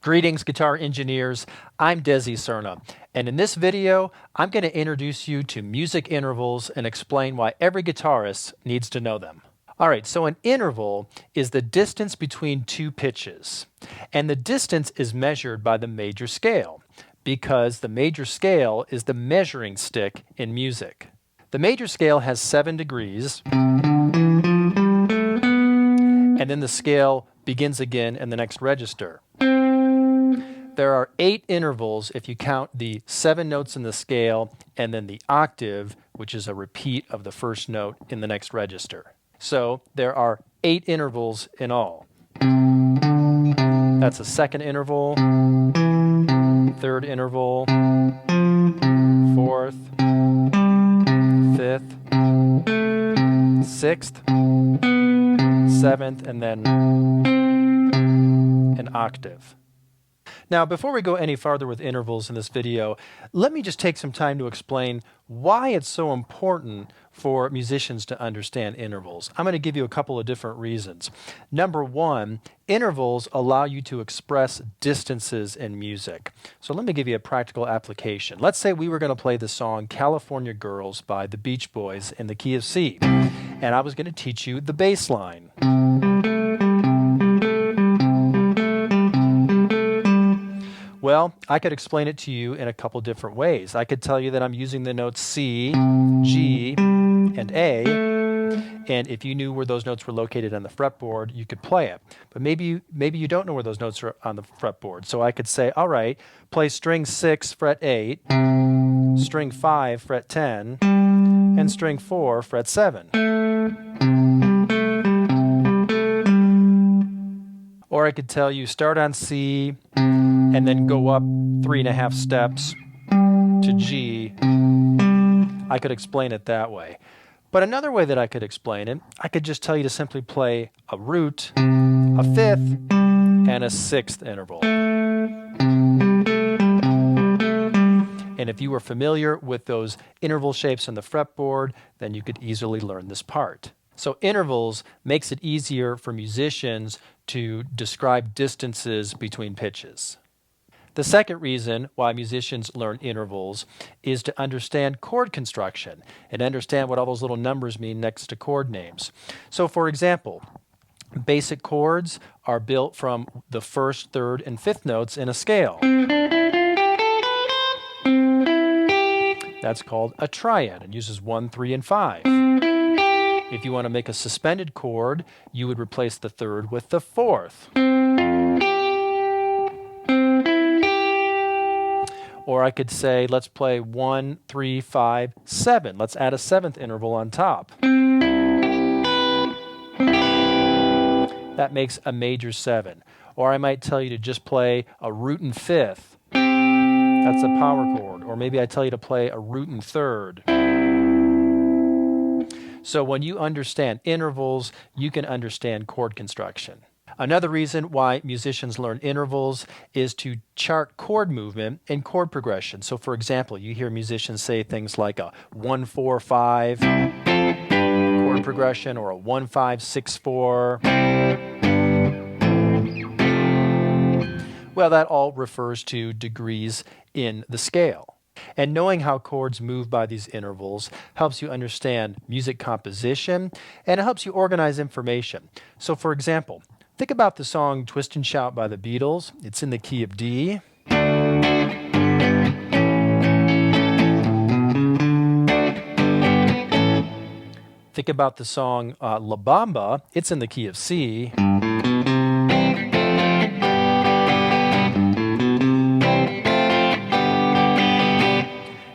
Greetings, guitar engineers. I'm Desi Cerna, and in this video, I'm going to introduce you to music intervals and explain why every guitarist needs to know them. Alright, so an interval is the distance between two pitches, and the distance is measured by the major scale, because the major scale is the measuring stick in music. The major scale has 7 degrees, and then the scale begins again in the next register. There are 8 intervals if you count the 7 notes in the scale and then the octave, which is a repeat of the first note in the next register. So there are 8 intervals in all. That's a second interval, third interval, fourth, fifth, sixth, seventh, and then an octave. Now, before we go any farther with intervals in this video, let me just take some time to explain why it's so important for musicians to understand intervals. I'm going to give you a couple of different reasons. Number one, intervals allow you to express distances in music. So let me give you a practical application. Let's say we were going to play the song California Girls by the Beach Boys in the key of C, and I was going to teach you the bass line. Well, I could explain it to you in a couple different ways. I could tell you that I'm using the notes C, G, and A, and if you knew where those notes were located on the fretboard, you could play it. But maybe you don't know where those notes are on the fretboard. So I could say, all right, play string 6, fret 8, string 5, fret 10, and string 4, fret 7. Or I could tell you start on C, and then go up 3.5 steps to G. I could explain it that way. But another way that I could explain it, I could just tell you to simply play a root, a fifth, and a sixth interval. And if you were familiar with those interval shapes on the fretboard, then you could easily learn this part. So intervals makes it easier for musicians to describe distances between pitches. The second reason why musicians learn intervals is to understand chord construction and understand what all those little numbers mean next to chord names. So for example, basic chords are built from the first, third, and fifth notes in a scale. That's called a triad and uses 1, 3, and 5. If you want to make a suspended chord, you would replace the third with the fourth. Or I could say, let's play 1, 3, 5, 7. Let's add a 7th interval on top. That makes a major 7. Or I might tell you to just play a root and 5th. That's a power chord. Or maybe I tell you to play a root and 3rd. So when you understand intervals, you can understand chord construction. Another reason why musicians learn intervals is to chart chord movement and chord progression. So for example, you hear musicians say things like a 1, 4, 5 chord progression or a 1, 5, 6, 4. Well, that all refers to degrees in the scale. And knowing how chords move by these intervals helps you understand music composition, and it helps you organize information. So for example, think about the song Twist and Shout by the Beatles. It's in the key of D. Think about the song La Bamba. It's in the key of C.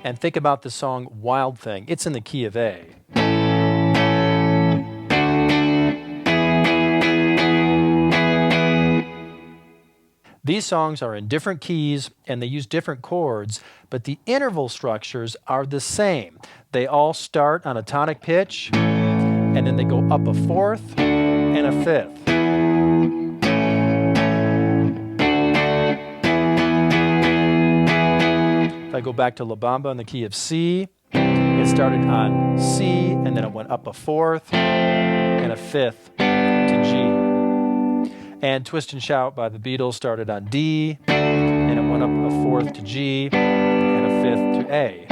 And think about the song Wild Thing. It's in the key of A. These songs are in different keys and they use different chords, but the interval structures are the same. They all start on a tonic pitch, and then they go up a fourth and a fifth. If I go back to La Bamba in the key of C, it started on C, and then it went up a fourth and a fifth to G. And Twist and Shout by the Beatles started on D, and it went up a fourth to G, and a fifth to A.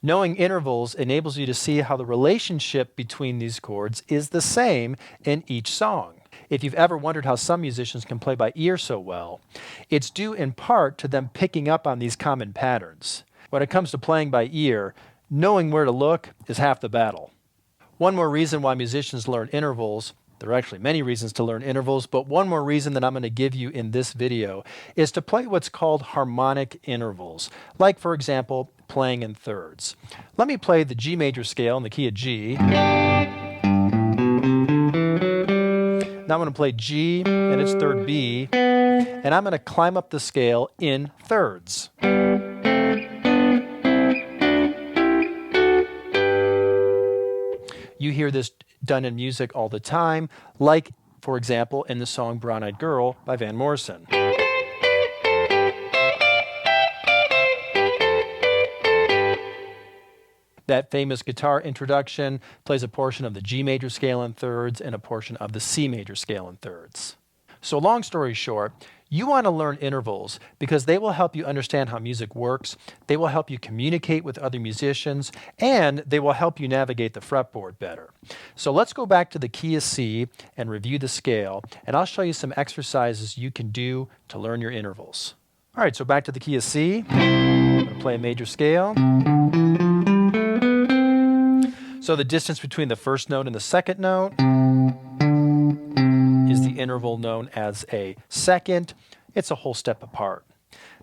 Knowing intervals enables you to see how the relationship between these chords is the same in each song. If you've ever wondered how some musicians can play by ear so well, it's due in part to them picking up on these common patterns. When it comes to playing by ear, knowing where to look is half the battle. One more reason why musicians learn intervals, there are actually many reasons to learn intervals, but one more reason that I'm going to give you in this video is to play what's called harmonic intervals, like, for example, playing in thirds. Let me play the G major scale in the key of G. Now I'm going to play G and its third B, and I'm going to climb up the scale in thirds. You hear this done in music all the time, like, for example, in the song Brown Eyed Girl by Van Morrison. That famous guitar introduction plays a portion of the G major scale in thirds and a portion of the C major scale in thirds. So long story short, you want to learn intervals because they will help you understand how music works, they will help you communicate with other musicians, and they will help you navigate the fretboard better. So let's go back to the key of C and review the scale, and I'll show you some exercises you can do to learn your intervals. All right, so back to the key of C. I'm going to play a major scale. So the distance between the first note and the second note is the interval known as a second. It's a whole step apart.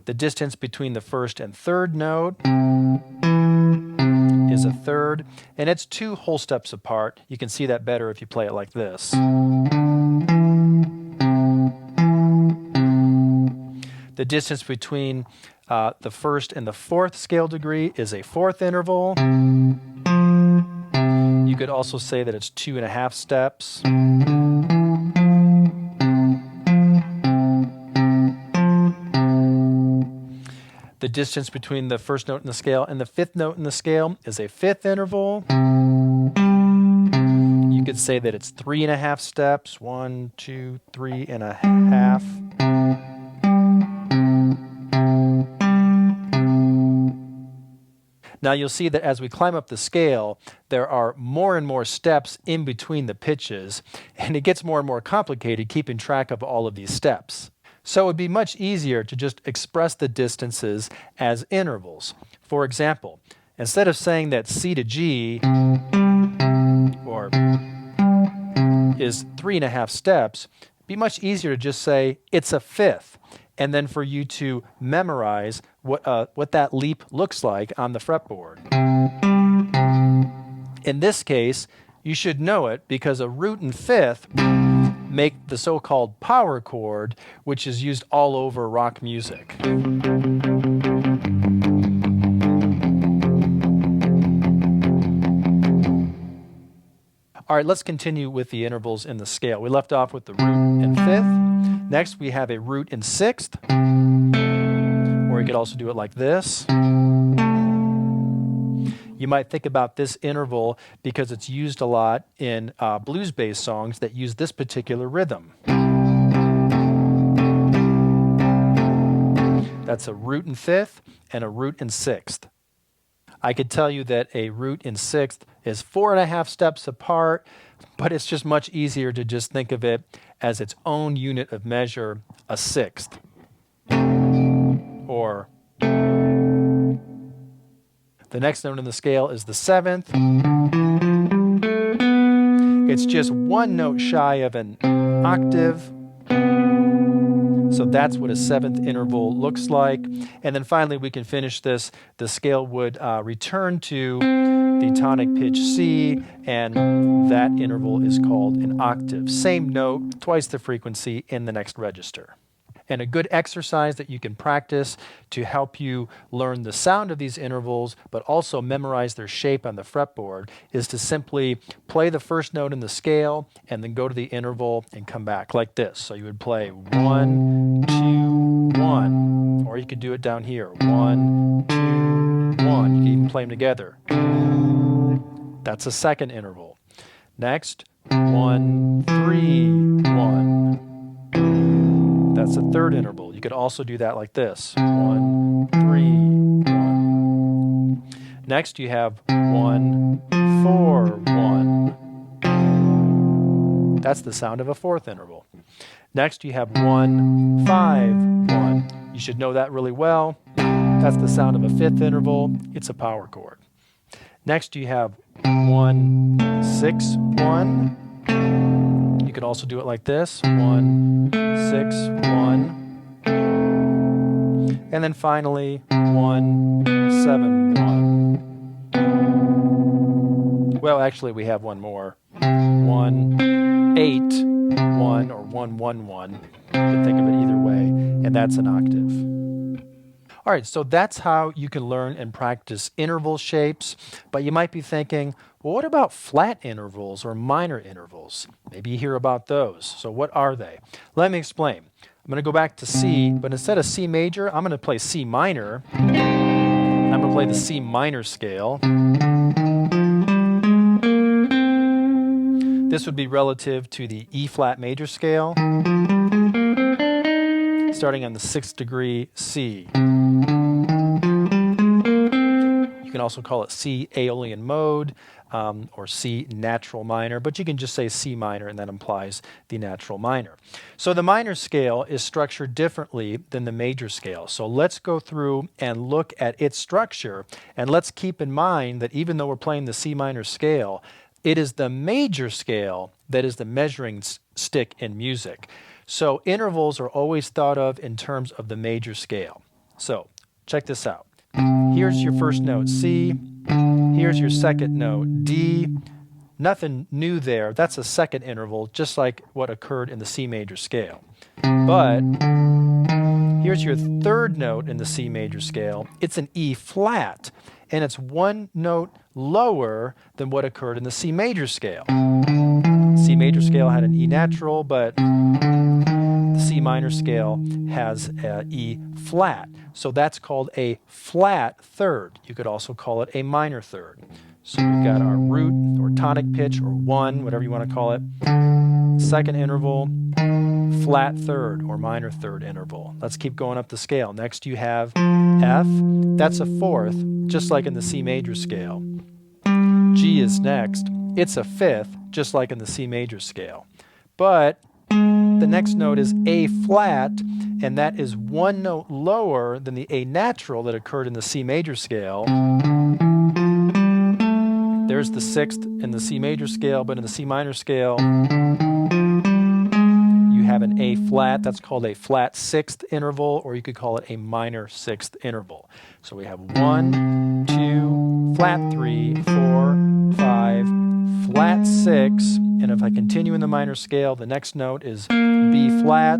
The distance between the first and third note is a third, and it's 2 whole steps apart. You can see that better if you play it like this. The distance between the first and the fourth scale degree is a fourth interval. You could also say that it's 2.5 steps. The distance between the first note in the scale and the fifth note in the scale is a fifth interval. You could say that it's 3.5 steps. 1, 2, 3.5. Now you'll see that as we climb up the scale, there are more and more steps in between the pitches, and it gets more and more complicated keeping track of all of these steps. So it would be much easier to just express the distances as intervals. For example, instead of saying that C to G or is 3.5 steps, it'd be much easier to just say it's a fifth, and then for you to memorize what that leap looks like on the fretboard. In this case, you should know it because a root and fifth make the so-called power chord, which is used all over rock music. All right, let's continue with the intervals in the scale. We left off with the root and fifth. Next, we have a root and sixth, or you could also do it like this. You might think about this interval because it's used a lot in blues-based songs that use this particular rhythm. That's a root and fifth and a root and sixth. I could tell you that a root and sixth is 4.5 steps apart, but it's just much easier to just think of it as its own unit of measure, a sixth. Or the next note in the scale is the seventh. It's just 1 note shy of an octave. So that's what a seventh interval looks like. And then finally we can finish this. The scale would return to the tonic pitch C, and that interval is called an octave. Same note, twice the frequency in the next register. And a good exercise that you can practice to help you learn the sound of these intervals, but also memorize their shape on the fretboard, is to simply play the first note in the scale and then go to the interval and come back like this. So you would play 1, 2, 1. Or you could do it down here. 1, 2, 1. You can even play them together. That's a second interval. Next, 1, 3, 1. That's the third interval. You could also do that like this. 1, 3, 1. Next you have 1, 4, 1. That's the sound of a fourth interval. Next you have 1, 5, 1. You should know that really well. That's the sound of a fifth interval. It's a power chord. Next you have 1, 6, 1. You could also do it like this. 1, 6, 1. And then finally 1, 7, 1. Well, actually we have one more. 1, 8, 1 or 1, 1, 1. You can think of it either way, and that's an octave. All right, so that's how you can learn and practice interval shapes, but you might be thinking, well, what about flat intervals or minor intervals? Maybe you hear about those. So what are they? Let me explain. I'm going to go back to C, but instead of C major, I'm going to play C minor, and I'm going to play the C minor scale. This would be relative to the E flat major scale, starting on the 6th degree C. You can also call it C Aeolian mode or C natural minor, but you can just say C minor and that implies the natural minor. So the minor scale is structured differently than the major scale. So let's go through and look at its structure, and let's keep in mind that even though we're playing the C minor scale, it is the major scale that is the measuring stick in music. So intervals are always thought of in terms of the major scale. So check this out. Here's your first note, C. Here's your second note, D. Nothing new there. That's a second interval, just like what occurred in the C major scale. But here's your third note in the C major scale. It's an E flat, and it's one note lower than what occurred in the C major scale. C major scale had an E natural, but the C minor scale has E flat. So that's called a flat third. You could also call it a minor third. So we've got our root or tonic pitch or one, whatever you want to call it. Second interval, flat third or minor third interval. Let's keep going up the scale. Next you have F. That's a fourth, just like in the C major scale. G is next. It's a fifth, just like in the C major scale. But the next note is A flat, and that is one note lower than the A natural that occurred in the C major scale. There's the sixth in the C major scale, but in the C minor scale, you have an A flat. That's called a flat sixth interval, or you could call it a minor sixth interval. So we have 1, 2, flat 3, 4, 5, flat 6, and if I continue in the minor scale, the next note is B flat.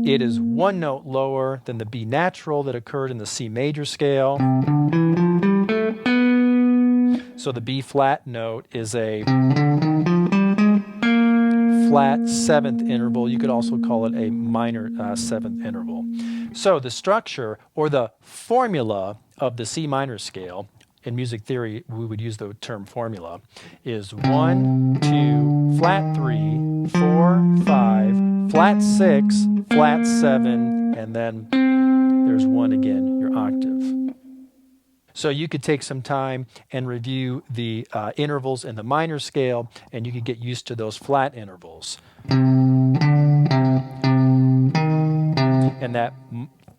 It is one note lower than the B natural that occurred in the C major scale. So the B flat note is a flat seventh interval. You could also call it a minor seventh interval. So the structure or the formula of the C minor scale, in music theory we would use the term formula, is 1, 2, flat 3, 4, 5, flat 6, flat 7, and then there's 1 again, your octave. So you could take some time and review the intervals in the minor scale, and you could get used to those flat intervals. And that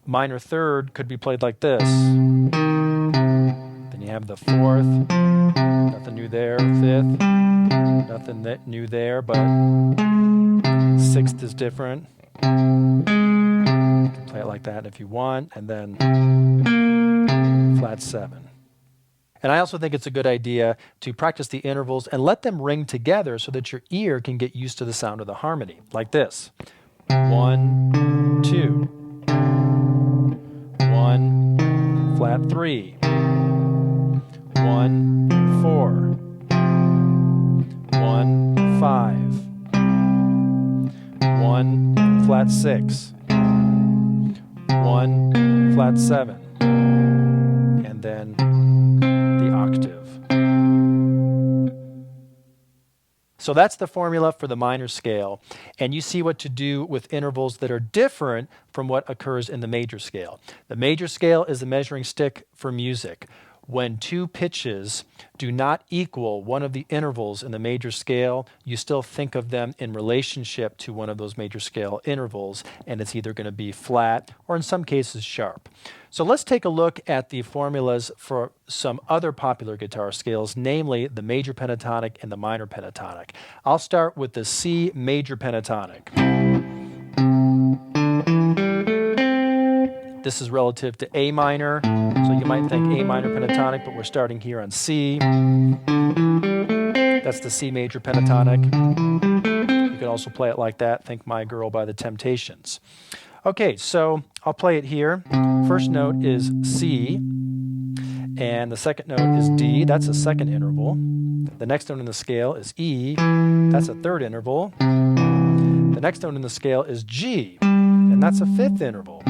minor third could be played like this. Then you have the fourth, nothing new there, fifth, nothing new there, but sixth is different. You can play it like that if you want, and then flat 7. And I also think it's a good idea to practice the intervals and let them ring together so that your ear can get used to the sound of the harmony, like this. 1, 2. 1, flat 3. 1, 4. 1, 5. 1, flat 6. 1, flat 7. And then the octave. So that's the formula for the minor scale, and you see what to do with intervals that are different from what occurs in the major scale. The major scale is the measuring stick for music. When two pitches do not equal one of the intervals in the major scale, you still think of them in relationship to one of those major scale intervals, and it's either going to be flat or in some cases sharp. So let's take a look at the formulas for some other popular guitar scales, namely the major pentatonic and the minor pentatonic. I'll start with the C major pentatonic. This is relative to A minor, so you might think A minor pentatonic, but we're starting here on C. That's the C major pentatonic. You could also play it like that. Think My Girl by the Temptations. Okay, so I'll play it here. First note is C, and the second note is D. That's a second interval. The next note in the scale is E. That's a third interval. The next note in the scale is G, and that's a fifth interval.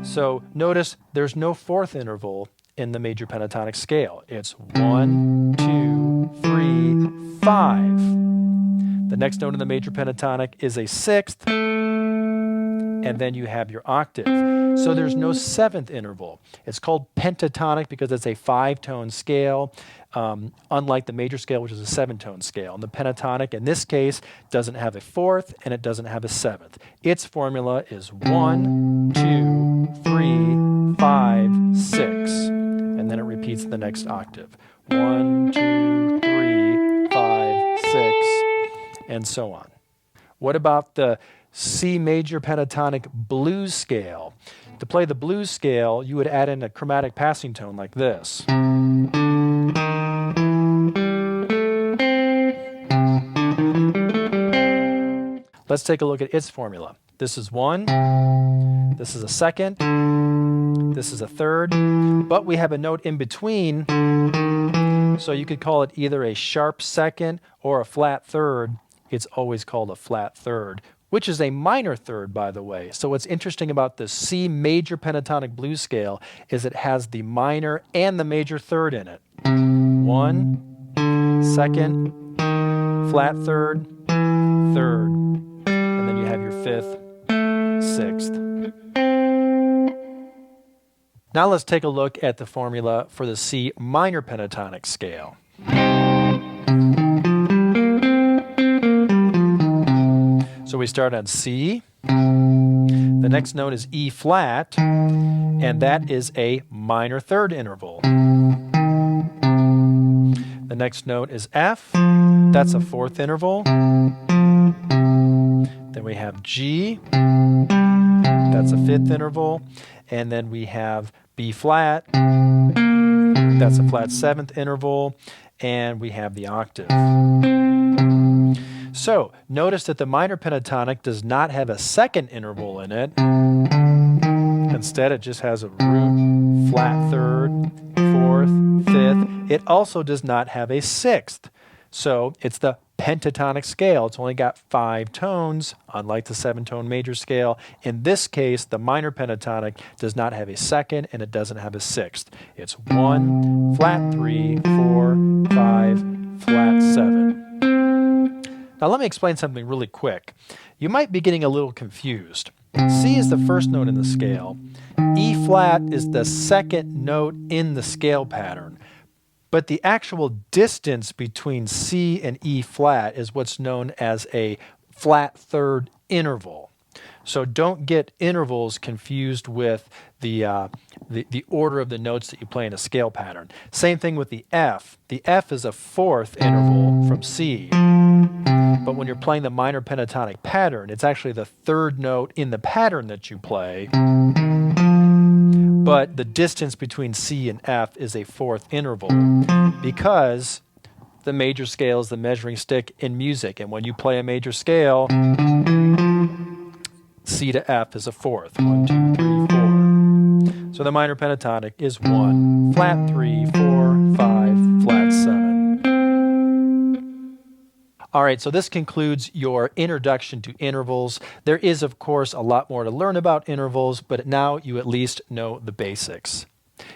So notice there's no fourth interval in the major pentatonic scale. It's 1, 2, 3, 5. The next note in the major pentatonic is a sixth, and then you have your octave. So there's no seventh interval. It's called pentatonic because it's a 5-tone scale, unlike the major scale, which is a 7-tone scale. And the pentatonic, in this case, doesn't have a fourth and it doesn't have a seventh. Its formula is 1, 2, 3, 5, 6. And then it repeats the next octave. 1, 2, 3, 5, 6, and so on. What about the C major pentatonic blues scale? To play the blues scale, you would add in a chromatic passing tone like this. Let's take a look at its formula. This is 1, this is a second, this is a third, but we have a note in between, so you could call it either a sharp second or a flat third. It's always called a flat third, which is a minor third, by the way. So what's interesting about the C major pentatonic blues scale is it has the minor and the major third in it. 1, second, flat third, third, and then you have your fifth, sixth. Now let's take a look at the formula for the C minor pentatonic scale. So we start on C. The next note is E flat, and that is a minor third interval. The next note is F. That's a fourth interval. Then we have G. That's a fifth interval. And then we have B flat. That's a flat seventh interval. And we have the octave. So notice that the minor pentatonic does not have a second interval in it. Instead, it just has a root, flat third, fourth, fifth. It also does not have a sixth. So it's the pentatonic scale. It's only got 5 tones, unlike the 7-tone major scale. In this case, the minor pentatonic does not have a second and it doesn't have a sixth. It's 1, flat 3, 4, 5, flat 7. Now let me explain something really quick. You might be getting a little confused. C is the first note in the scale. E flat is the second note in the scale pattern. But the actual distance between C and E flat is what's known as a flat third interval. So don't get intervals confused with the order of the notes that you play in a scale pattern. Same thing with the F. The F is a fourth interval from C. But when you're playing the minor pentatonic pattern, it's actually the third note in the pattern that you play. But the distance between C and F is a fourth interval because the major scale is the measuring stick in music. And when you play a major scale, C to F is a fourth. 1, 2, 3, 4. So the minor pentatonic is 1, flat 3, 4, 5, flat 7. All right, so this concludes your introduction to intervals. There is, of course, a lot more to learn about intervals, but now you at least know the basics.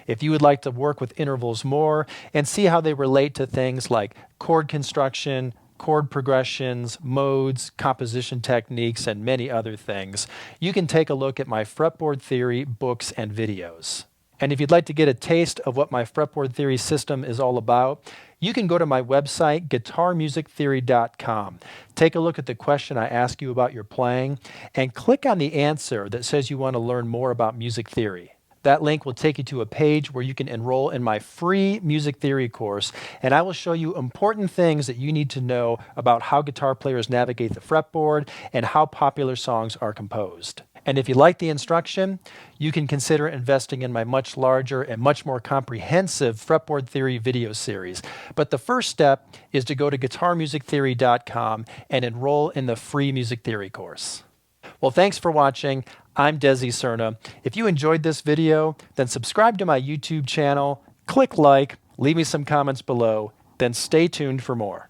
If you would like to work with intervals more and see how they relate to things like chord construction, chord progressions, modes, composition techniques, and many other things, you can take a look at my fretboard theory books and videos. And if you'd like to get a taste of what my fretboard theory system is all about, you can go to my website, guitarmusictheory.com. Take a look at the question I ask you about your playing, and click on the answer that says you want to learn more about music theory. That link will take you to a page where you can enroll in my free music theory course, and I will show you important things that you need to know about how guitar players navigate the fretboard and how popular songs are composed. And if you like the instruction, you can consider investing in my much larger and much more comprehensive fretboard theory video series. But the first step is to go to guitarmusictheory.com and enroll in the free music theory course. Well, thanks for watching. I'm Desi Cerna. If you enjoyed this video, then subscribe to my YouTube channel, click like, leave me some comments below, then stay tuned for more.